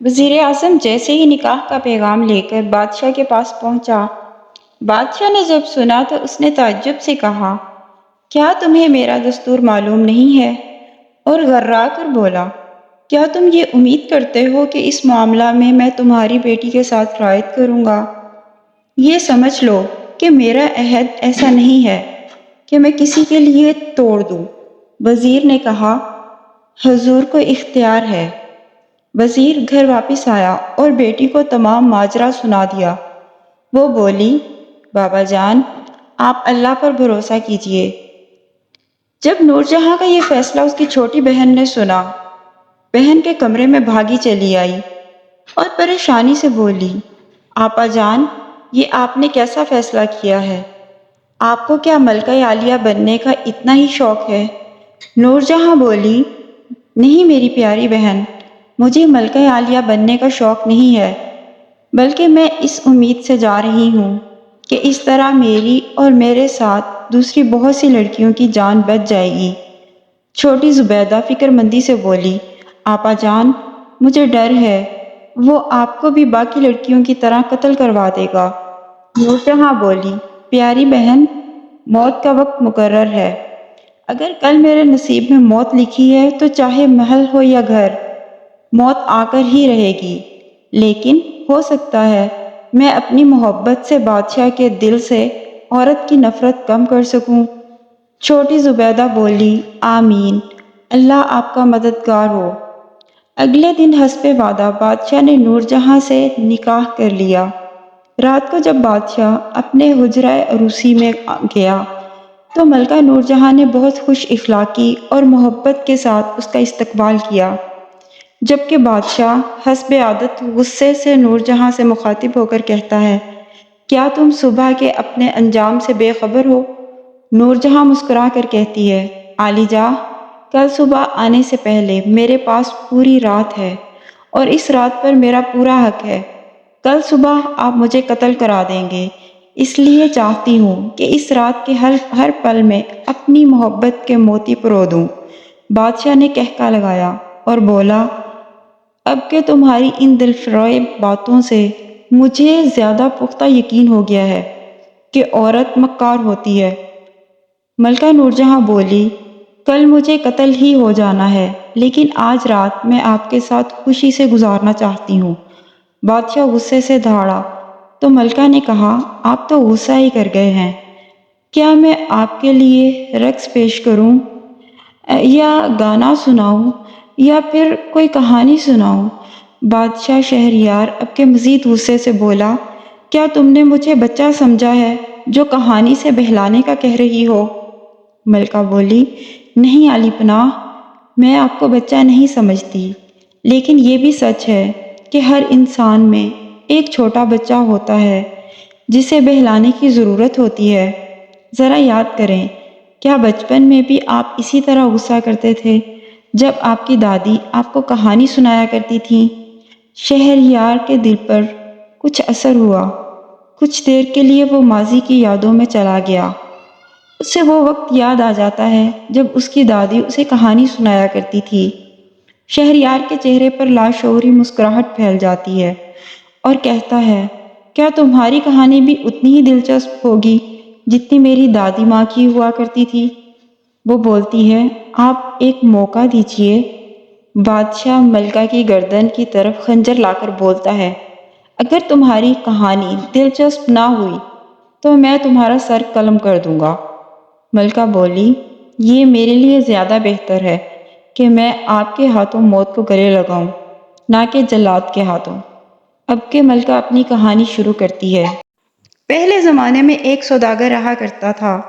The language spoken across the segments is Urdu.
وزیر اعظم جیسے ہی نکاح کا پیغام لے کر بادشاہ کے پاس پہنچا، بادشاہ نے جب سنا تو اس نے تعجب سے کہا، کیا تمہیں میرا دستور معلوم نہیں ہے؟ اور غرا کر بولا، کیا تم یہ امید کرتے ہو کہ اس معاملہ میں تمہاری بیٹی کے ساتھ رعایت کروں گا؟ یہ سمجھ لو کہ میرا عہد ایسا نہیں ہے کہ میں کسی کے لیے توڑ دوں۔ وزیر نے کہا، حضور کو اختیار ہے۔ وزیر گھر واپس آیا اور بیٹی کو تمام ماجرا سنا دیا۔ وہ بولی، بابا جان، آپ اللہ پر بھروسہ کیجئے۔ جب نور جہاں کا یہ فیصلہ اس کی چھوٹی بہن نے سنا، بہن کے کمرے میں بھاگی چلی آئی اور پریشانی سے بولی، آپا جان، یہ آپ نے کیسا فیصلہ کیا ہے؟ آپ کو کیا ملکہ عالیہ بننے کا اتنا ہی شوق ہے؟ نور جہاں بولی، نہیں میری پیاری بہن، مجھے ملکہ عالیہ بننے کا شوق نہیں ہے، بلکہ میں اس امید سے جا رہی ہوں کہ اس طرح میری اور میرے ساتھ دوسری بہت سی لڑکیوں کی جان بچ جائے گی۔ چھوٹی زبیدہ فکر مندی سے بولی، آپا جان، مجھے ڈر ہے وہ آپ کو بھی باقی لڑکیوں کی طرح قتل کروا دے گا۔ نور جہاں بولی، پیاری بہن، موت کا وقت مقرر ہے۔ اگر کل میرے نصیب میں موت لکھی ہے تو چاہے محل ہو یا گھر، موت آ کر ہی رہے گی۔ لیکن ہو سکتا ہے میں اپنی محبت سے بادشاہ کے دل سے عورت کی نفرت کم کر سکوں۔ چھوٹی زبیدہ بولی، آمین، اللہ آپ کا مددگار ہو۔ اگلے دن حسب وعدہ بادشاہ نے نور جہاں سے نکاح کر لیا۔ رات کو جب بادشاہ اپنے حجرہ عروسی میں گیا تو ملکہ نور جہاں نے بہت خوش اخلاقی اور محبت کے ساتھ اس کا استقبال کیا، جبکہ بادشاہ حسب عادت غصے سے نور جہاں سے مخاطب ہو کر کہتا ہے، کیا تم صبح کے اپنے انجام سے بے خبر ہو؟ نور جہاں مسکرا کر کہتی ہے، عالی جاں، کل صبح آنے سے پہلے میرے پاس پوری رات ہے اور اس رات پر میرا پورا حق ہے۔ کل صبح آپ مجھے قتل کرا دیں گے، اس لیے چاہتی ہوں کہ اس رات کے ہر پل میں اپنی محبت کے موتی پرو دوں۔ بادشاہ نے کہکا لگایا اور بولا، اب کہ تمہاری ان دلفریب باتوں سے مجھے زیادہ پختہ یقین ہو گیا ہے کہ عورت مکار ہوتی ہے۔ ملکہ نور جہاں بولی، کل مجھے قتل ہی ہو جانا ہے، لیکن آج رات میں آپ کے ساتھ خوشی سے گزارنا چاہتی ہوں۔ بادشاہ غصے سے دھاڑا تو ملکہ نے کہا، آپ تو غصہ ہی کر گئے ہیں، کیا میں آپ کے لیے رقص پیش کروں یا گانا سناؤں یا پھر کوئی کہانی سناؤں؟ بادشاہ شہریار اب کے مزید غصے سے بولا، کیا تم نے مجھے بچہ سمجھا ہے جو کہانی سے بہلانے کا کہہ رہی ہو؟ ملکہ بولی، نہیں عالی پناہ، میں آپ کو بچہ نہیں سمجھتی، لیکن یہ بھی سچ ہے کہ ہر انسان میں ایک چھوٹا بچہ ہوتا ہے جسے بہلانے کی ضرورت ہوتی ہے۔ ذرا یاد کریں، کیا بچپن میں بھی آپ اسی طرح غصہ کرتے تھے جب آپ کی دادی آپ کو کہانی سنایا کرتی تھی؟ شہریار کے دل پر کچھ اثر ہوا۔ کچھ دیر کے لیے وہ ماضی کی یادوں میں چلا گیا۔ اسے وہ وقت یاد آ جاتا ہے جب اس کی دادی اسے کہانی سنایا کرتی تھی۔ شہریار کے چہرے پر لاشعوری مسکراہٹ پھیل جاتی ہے اور کہتا ہے، کیا تمہاری کہانی بھی اتنی ہی دلچسپ ہوگی جتنی میری دادی ماں کی ہوا کرتی تھی؟ وہ بولتی ہے، آپ ایک موقع دیجئے۔ بادشاہ ملکہ کی گردن کی طرف خنجر لا کر بولتا ہے، اگر تمہاری کہانی دلچسپ نہ ہوئی تو میں تمہارا سر قلم کر دوں گا۔ ملکہ بولی، یہ میرے لیے زیادہ بہتر ہے کہ میں آپ کے ہاتھوں موت کو گلے لگاؤں، نہ کہ جلاد کے ہاتھوں۔ اب کہ ملکہ اپنی کہانی شروع کرتی ہے۔ پہلے زمانے میں ایک سوداگر رہا کرتا تھا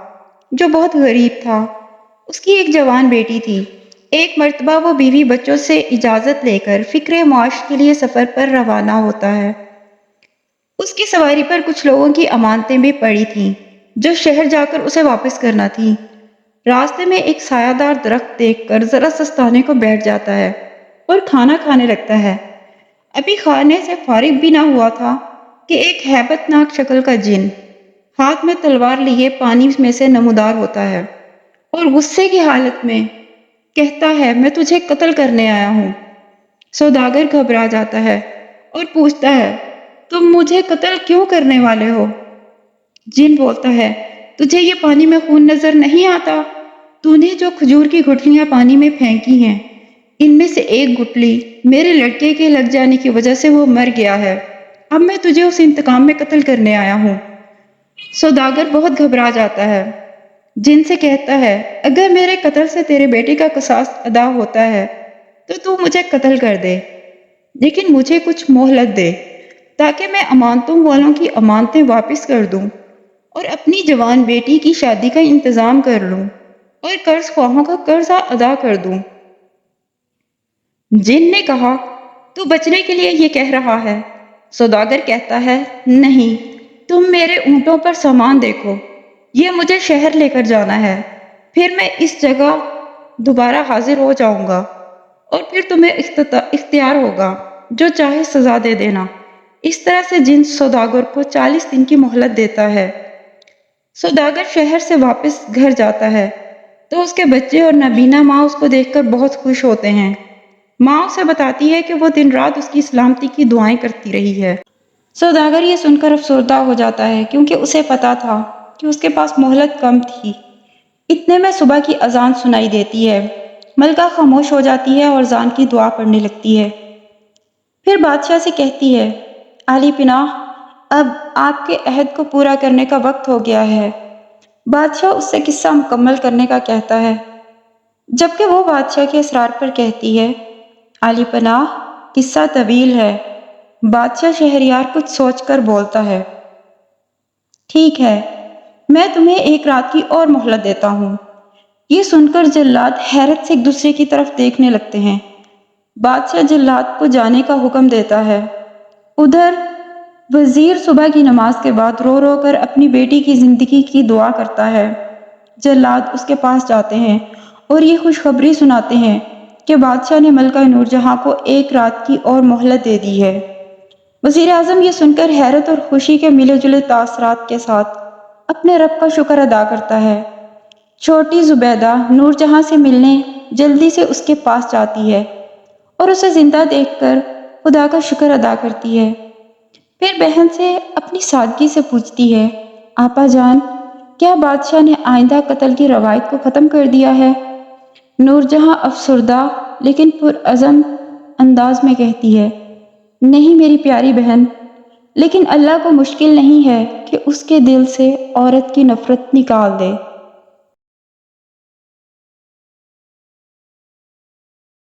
جو بہت غریب تھا۔ اس کی ایک جوان بیٹی تھی۔ ایک مرتبہ وہ بیوی بچوں سے اجازت لے کر فکر معاش کے لیے سفر پر روانہ ہوتا ہے۔ اس کی سواری پر کچھ لوگوں کی امانتیں بھی پڑی تھیں جو شہر جا کر اسے واپس کرنا تھی۔ راستے میں ایک سایہ دار درخت دیکھ کر ذرا سستانے کو بیٹھ جاتا ہے اور کھانا کھانے لگتا ہے۔ ابھی کھانے سے فارغ بھی نہ ہوا تھا کہ ایک ہیبت ناک شکل کا جن ہاتھ میں تلوار لیے پانی میں سے نمودار ہوتا ہے اور غصے کی حالت میں کہتا ہے، میں تجھے قتل کرنے آیا ہوں۔ سوداگر گھبرا جاتا ہے اور پوچھتا ہے، تم مجھے قتل کیوں کرنے والے ہو؟ جن بولتا ہے، تجھے یہ پانی میں خون نظر نہیں آتا؟ تو نے جو کھجور کی گٹلیاں پانی میں پھینکی ہیں، ان میں سے ایک گٹلی میرے لڑکے کے لگ جانے کی وجہ سے وہ مر گیا ہے۔ اب میں تجھے اس انتقام میں قتل کرنے آیا ہوں۔ سوداگر بہت گھبرا جاتا ہے، جن سے کہتا ہے، اگر میرے قتل سے تیرے بیٹے کا قصاص ادا ہوتا ہے تو مجھے قتل کر دے، لیکن مجھے کچھ مہلت دے تاکہ میں امانتوں والوں کی امانتیں واپس کر دوں اور اپنی جوان بیٹی کی شادی کا انتظام کر لوں اور قرض خواہوں کا قرضہ ادا کر دوں۔ جن نے کہا، تو بچنے کے لیے یہ کہہ رہا ہے؟ سوداگر کہتا ہے، نہیں، تم میرے اونٹوں پر سامان دیکھو، یہ مجھے شہر لے کر جانا ہے، پھر میں اس جگہ دوبارہ حاضر ہو جاؤں گا اور پھر تمہیں اختیار ہوگا، جو چاہے سزا دے دینا۔ اس طرح سے جن سوداگر کو 40 دن کی مہلت دیتا ہے۔ سوداگر شہر سے واپس گھر جاتا ہے تو اس کے بچے اور نابینا ماں اس کو دیکھ کر بہت خوش ہوتے ہیں۔ ماں اسے بتاتی ہے کہ وہ دن رات اس کی سلامتی کی دعائیں کرتی رہی ہے۔ سوداگر یہ سن کر افسردہ ہو جاتا ہے، کیونکہ اسے پتا تھا کہ اس کے پاس مہلت کم تھی۔ اتنے میں صبح کی اذان سنائی دیتی ہے۔ ملکہ خاموش ہو جاتی ہے اور اذان کی دعا پڑھنے لگتی ہے۔ پھر بادشاہ سے کہتی ہے، عالی پناہ، اب آپ کے عہد کو پورا کرنے کا وقت ہو گیا ہے۔ بادشاہ اس سے قصہ مکمل کرنے کا کہتا ہے، جبکہ وہ بادشاہ کے اصرار پر کہتی ہے، عالی پناہ، قصہ طویل ہے۔ بادشاہ شہریار کچھ سوچ کر بولتا ہے، ٹھیک ہے، میں تمہیں ایک رات کی اور مہلت دیتا ہوں۔ یہ سن کر جلاد حیرت سے ایک دوسرے کی طرف دیکھنے لگتے ہیں۔ بادشاہ جلاد کو جانے کا حکم دیتا ہے۔ ادھر وزیر صبح کی نماز کے بعد رو رو کر اپنی بیٹی کی زندگی کی دعا کرتا ہے۔ جلاد اس کے پاس جاتے ہیں اور یہ خوشخبری سناتے ہیں کہ بادشاہ نے ملکہ نور جہاں کو ایک رات کی اور مہلت دے دی ہے۔ وزیر اعظم یہ سن کر حیرت اور خوشی کے ملے جلے تاثرات کے ساتھ اپنے رب کا شکر ادا کرتا ہے۔ چھوٹی زبیدہ نور جہاں سے ملنے جلدی سے اس کے پاس جاتی ہے اور اسے زندہ دیکھ کر خدا کا شکر ادا کرتی ہے۔ پھر بہن سے اپنی سادگی سے پوچھتی ہے، آپا جان، کیا بادشاہ نے آئندہ قتل کی روایت کو ختم کر دیا ہے؟ نور جہاں افسردہ لیکن پرعزم انداز میں کہتی ہے، نہیں میری پیاری بہن، لیکن اللہ کو مشکل نہیں ہے کہ اس کے دل سے عورت کی نفرت نکال دے۔